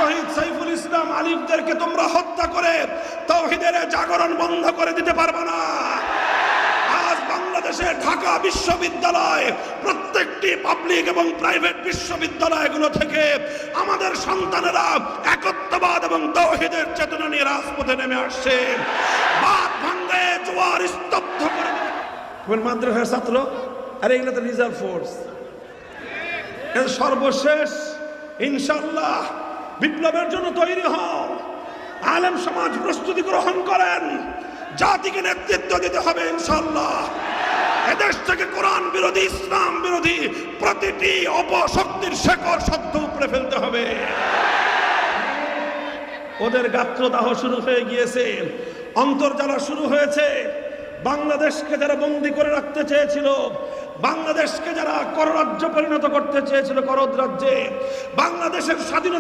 শহীদ সাইফুল ইসলাম আলিফদেরকে তোমরা হত্যা করে তাওহীদের জাগরণ বন্ধ করে দিতে পারবে না। আজ বাংলাদেশের ঢাকা বিশ্ববিদ্যালয়, প্রত্যেকটি পাবলিক এবং প্রাইভেট বিশ্ববিদ্যালয়গুলো থেকে আমাদের সন্তানেরা একত্ববাদ এবং তাওহীদের চেতনা নিয়ে রাজপথে নেমে আসছে। বাদ ভাঙ্গে জোয়ার স্তব্ধ করে দেবে। মাদ্রাসার ছাত্র, আরে এগুলো তো রিজার্ভ ফোর্স। সর্বশেষ ইনশাআল্লাহ বিপ্লবের জন্য তৈরি হও। আলেম সমাজ প্রস্তুতি গ্রহণ করেন। জাতিকে নেতৃত্ব দিতে হবে ইনশাআল্লাহ। এদেশ থেকে কোরআন বিরোধী, ইসলাম বিরোধী প্রতিটি অপশক্তির শেকড় সদ্য উপড়ে ফেলতে হবে। ওদের গাত্রদাহ শুরু হয়ে গিয়েছে, অন্তর্জালা শুরু হয়েছে। বাংলাদেশকে যারা বন্দী করে রাখতে চেয়েছিল, বাংলাদেশকে যারা কররাজ্য পরিণত করতে চেয়েছিল, করদ রাজ্যে, বাংলাদেশের স্বাধীনতা